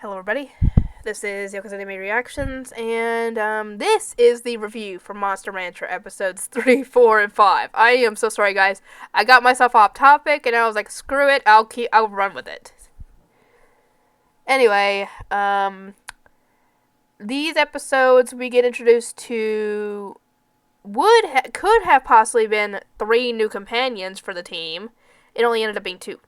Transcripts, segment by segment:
Hello everybody, this is Yoko's Anime Reactions, and this is the review for Monster Rancher episodes 3, 4, and 5. I am so sorry guys, I got myself off topic and I was like, screw it, I'll run with it. Anyway, these episodes we get introduced to could have possibly been 3 new companions for the team. It only ended up being 2.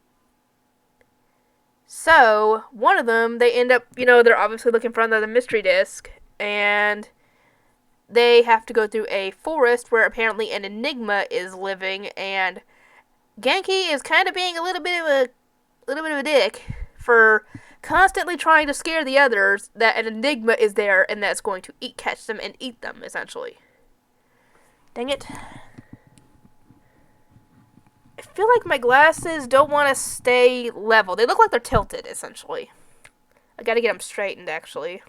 So, one of them, they end up, they're obviously looking for another mystery disc, and they have to go through a forest where apparently an enigma is living, and Genki is kind of being a little bit of a dick for constantly trying to scare the others that an enigma is there and that's going to catch them and eat them, essentially. Dang it. I feel like my glasses don't want to stay level. They look like they're tilted, essentially. I gotta get them straightened, actually.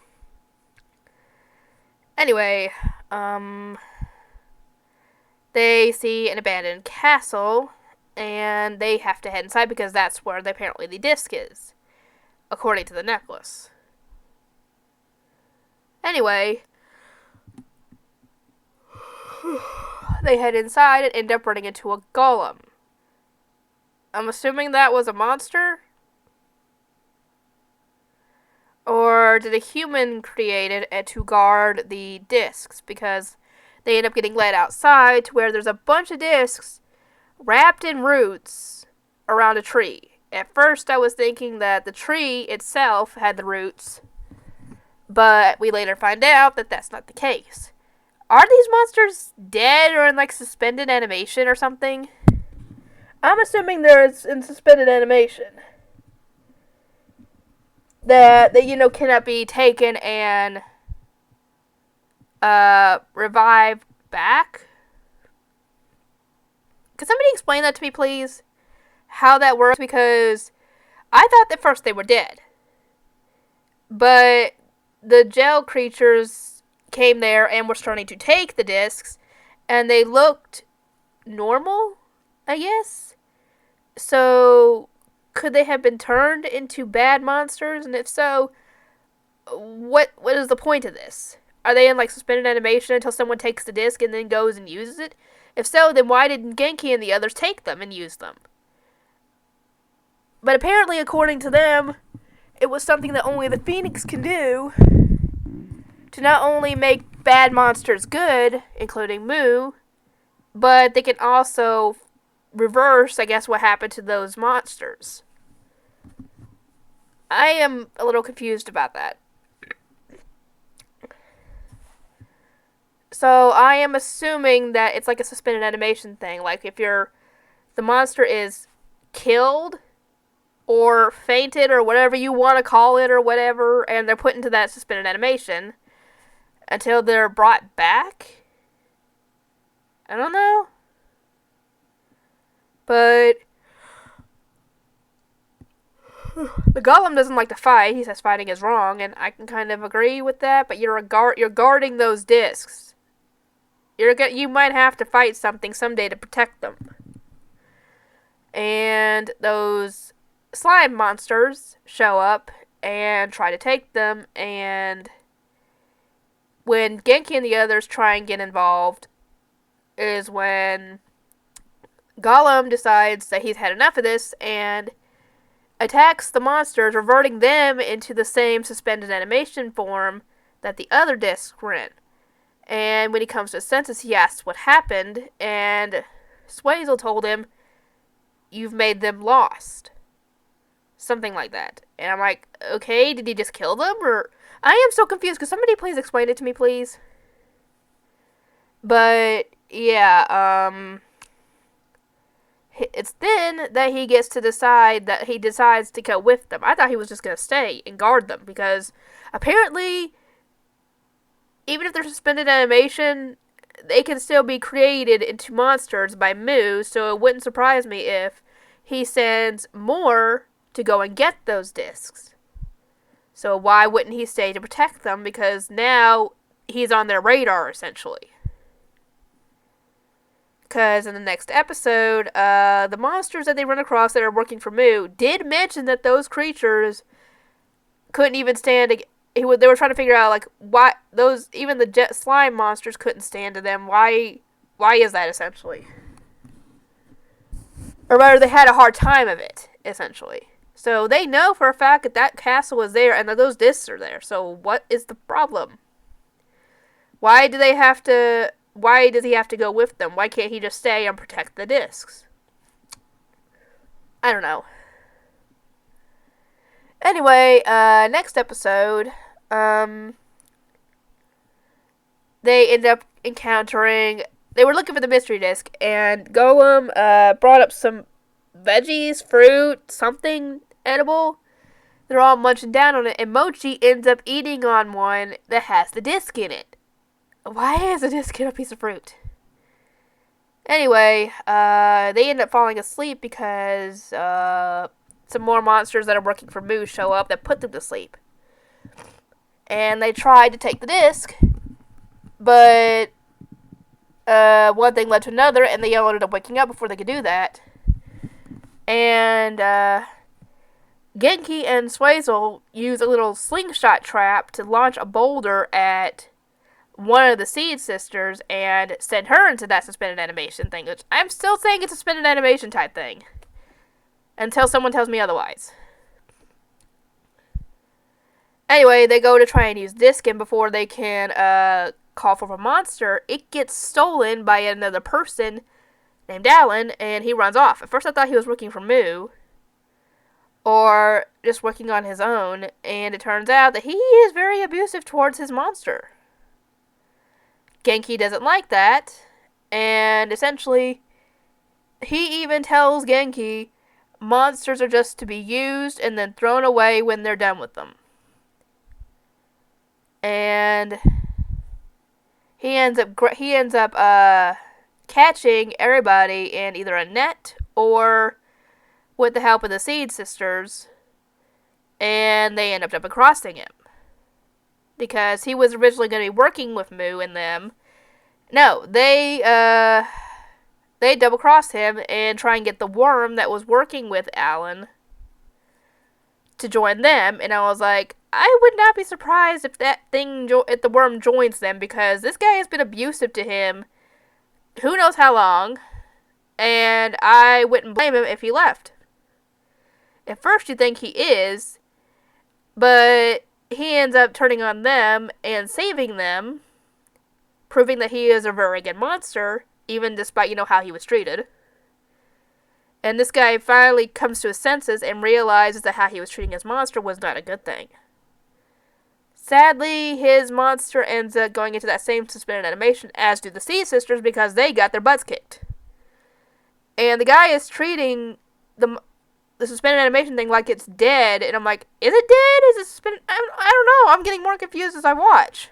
Anyway, they see an abandoned castle, and they have to head inside because that's where apparently the disc is, according to the necklace. Anyway, they head inside and end up running into a golem. I'm assuming that was a monster? Or did a human create it to guard the discs? Because they end up getting led outside to where there's a bunch of discs wrapped in roots around a tree. At first I was thinking that the tree itself had the roots, but we later find out that that's not the case. Are these monsters dead or in like suspended animation or something? I'm assuming they're in suspended animation. That they, cannot be taken and revived back. Can somebody explain that to me, please? How that works? Because I thought at first they were dead. But the gel creatures came there and were starting to take the discs, and they looked normal, I guess. So, could they have been turned into bad monsters? And if so, what is the point of this? Are they in like suspended animation until someone takes the disc and then goes and uses it? If so, then why didn't Genki and the others take them and use them? But apparently, according to them, it was something that only the Phoenix can do to not only make bad monsters good, including Mu, but they can also reverse, I guess, what happened to those monsters. I am a little confused about that. So I am assuming that it's like a suspended animation thing. Like if the monster is killed or fainted or whatever you want to call it or whatever, and they're put into that suspended animation until they're brought back. I don't know. But the golem doesn't like to fight. He says fighting is wrong, and I can kind of agree with that. But you're guarding those discs. You might have to fight something someday to protect them. And those slime monsters show up and try to take them. And when Genki and the others try and get involved, is when Golem decides that he's had enough of this and attacks the monsters, reverting them into the same suspended animation form that the other discs were in. And when he comes to his senses, he asks what happened, and Swazel told him, "You've made them lost." Something like that. And I'm like, okay, did he just kill them? Or I am so confused. Could somebody please explain it to me, please? But, yeah, it's then that he gets to decide that he decides to go with them. I thought he was just going to stay and guard them because apparently, even if they're suspended animation, they can still be created into monsters by Mu, so it wouldn't surprise me if he sends more to go and get those discs. So why wouldn't he stay to protect them? Because now he's on their radar, essentially. Because in the next episode, the monsters that they run across that are working for Mu did mention that those creatures couldn't even stand. They were trying to figure out like why those even the jet slime monsters couldn't stand to them. Why is that essentially? Or rather, they had a hard time of it essentially. So they know for a fact that that castle is there and that those discs are there. So what is the problem? Why do they have to? Why does he have to go with them? Why can't he just stay and protect the discs? I don't know. Anyway, next episode, they end up encountering. They were looking for the mystery disc, and Golem brought up some veggies, fruit, something edible. They're all munching down on it, and Mochi ends up eating on one that has the disc in it. Why is the disc in a piece of fruit? Anyway, they end up falling asleep because some more monsters that are working for Moo show up that put them to sleep. And they tried to take the disc, but one thing led to another, and they all ended up waking up before they could do that. And Genki and Swazel use a little slingshot trap to launch a boulder at one of the Seed Sisters and send her into that suspended animation thing, which I'm still saying it's a suspended animation type thing. Until someone tells me otherwise. Anyway, they go to try and use disc, and before they can call for a monster, it gets stolen by another person named Alan, and he runs off. At first I thought he was working for Moo, or just working on his own, and it turns out that he is very abusive towards his monster. Genki doesn't like that, and essentially, he even tells Genki monsters are just to be used and then thrown away when they're done with them. And he ends up catching everybody in either a net or with the help of the Seed Sisters, and they end up double crossing him. Because he was originally going to be working with Moo and them. No, they double-crossed him and try and get the worm that was working with Alan to join them. And I was like, I would not be surprised if if the worm joins them, because this guy has been abusive to him who knows how long, and I wouldn't blame him if he left. At first you think he is, but he ends up turning on them and saving them, proving that he is a very good monster, even despite, how he was treated. And this guy finally comes to his senses and realizes that how he was treating his monster was not a good thing. Sadly, his monster ends up going into that same suspended animation as do the Sea Sisters, because they got their butts kicked. And the guy is treating the suspended animation thing like it's dead, and I'm like, is it dead? Is it suspended? I don't know. I'm getting more confused as I watch.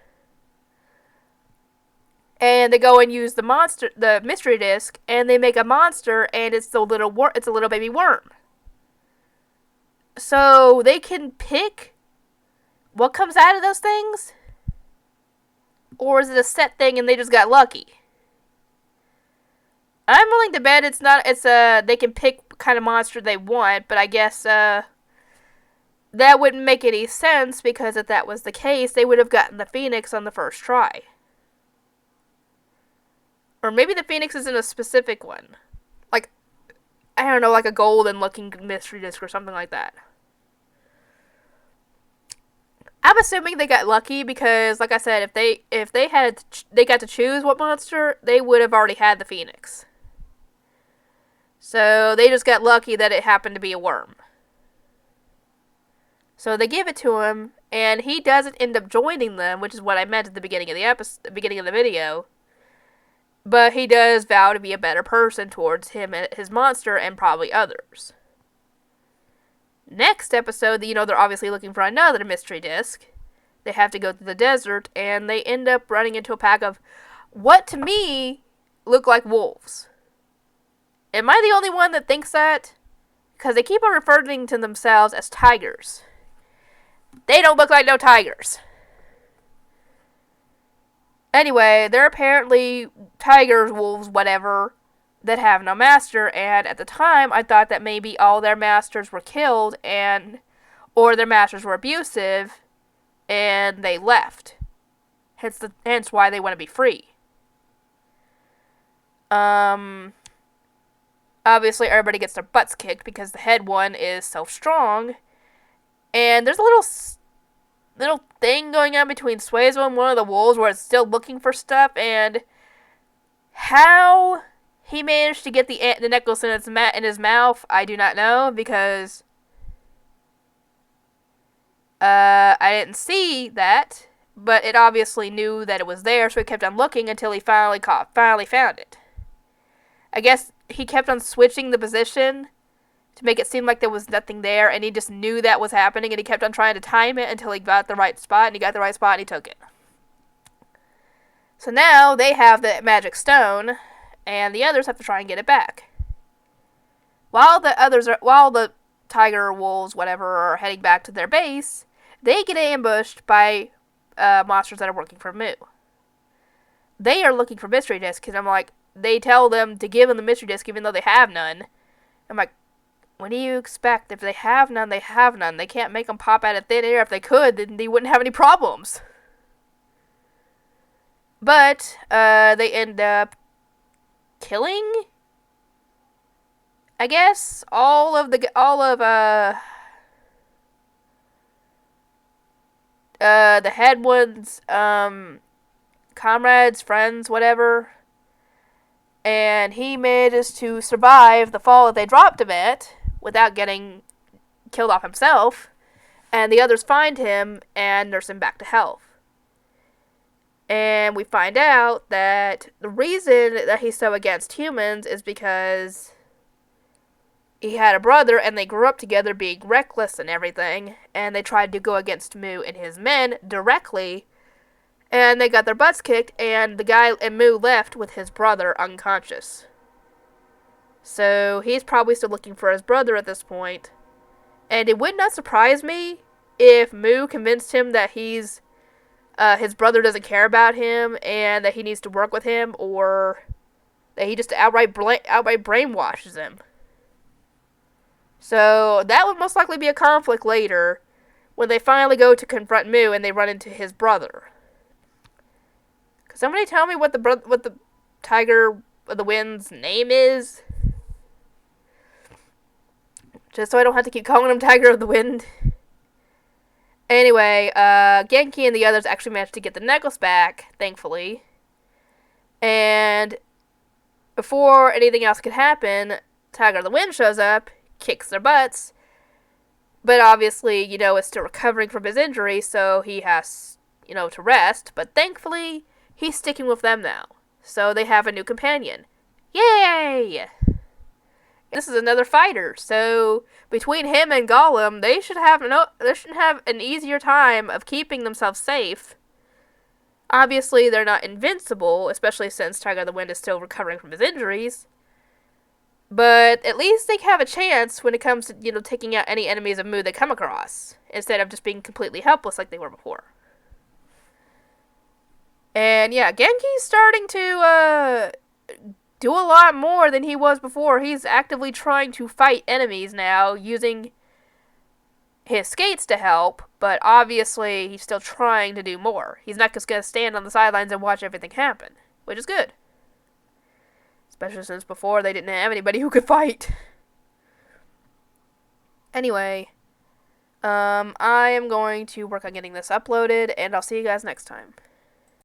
And they go and use the mystery disc, and they make a monster, and it's a little baby worm. So they can pick what comes out of those things, or is it a set thing and they just got lucky? I'm willing to bet they can pick what kind of monster they want, but I guess that wouldn't make any sense, because if that was the case, they would have gotten the Phoenix on the first try. Or maybe the Phoenix isn't a specific one. Like, I don't know, like a golden looking mystery disc or something like that. I'm assuming they got lucky because, like I said, if they got to choose what monster, they would have already had the Phoenix. So they just got lucky that it happened to be a worm. So they give it to him, and he doesn't end up joining them, which is what I meant at the beginning of the video. But he does vow to be a better person towards him and his monster, and probably others. Next episode, they're obviously looking for another mystery disc. They have to go through the desert, and they end up running into a pack of what to me look like wolves. Am I the only one that thinks that? Because they keep on referring to themselves as tigers. They don't look like no tigers. Anyway, they're apparently tigers, wolves, whatever, that have no master, and at the time I thought that maybe all their masters were killed, or their masters were abusive and they left. Hence why they want to be free. Obviously, everybody gets their butts kicked because the head one is so strong. And there's a little thing going on between Suezo and one of the wolves where it's still looking for stuff. And how he managed to get the necklace in his mouth, I do not know, because I didn't see that. But it obviously knew that it was there, so he kept on looking until he finally found it. I guess he kept on switching the position to make it seem like there was nothing there, and he just knew that was happening, and he kept on trying to time it until he got the right spot, and he got the right spot, and he took it. So now they have the magic stone, and the others have to try and get it back. While the tiger wolves, whatever, are heading back to their base, they get ambushed by monsters that are working for Mu. They are looking for mystery discs, and I'm like, they tell them to give them the mystery disc even though they have none. I'm like, what do you expect? If they have none, they have none. They can't make them pop out of thin air. If they could, then they wouldn't have any problems. But they end up killing, I guess, all of the head one's comrades, friends, whatever. And he manages to survive the fall that they dropped him at without getting killed off himself. And the others find him and nurse him back to health. And we find out that the reason that he's so against humans is because he had a brother and they grew up together being reckless and everything. And they tried to go against Mu and his men directly. And they got their butts kicked, and the guy and Mu left with his brother unconscious. So he's probably still looking for his brother at this point. And it would not surprise me if Mu convinced him that his brother doesn't care about him and that he needs to work with him, or that he just outright brainwashes him. So that would most likely be a conflict later when they finally go to confront Mu and they run into his brother. Could somebody tell me what the Tiger of the Wind's name is? Just so I don't have to keep calling him Tiger of the Wind. Anyway, Genki and the others actually managed to get the necklace back, thankfully. And before anything else could happen, Tiger of the Wind shows up, kicks their butts. But obviously, is still recovering from his injury, so he has, to rest. But thankfully, he's sticking with them now. So they have a new companion. Yay! This is another fighter. So between him and Gollum, they should have an easier time of keeping themselves safe. Obviously, they're not invincible, especially since Tiger of the Wind is still recovering from his injuries. But at least they have a chance when it comes to, taking out any enemies of Mu they come across, instead of just being completely helpless like they were before. And yeah, Genki's starting to do a lot more than he was before. He's actively trying to fight enemies now, using his skates to help, but obviously he's still trying to do more. He's not just going to stand on the sidelines and watch everything happen, which is good. Especially since before they didn't have anybody who could fight. Anyway, I am going to work on getting this uploaded, and I'll see you guys next time.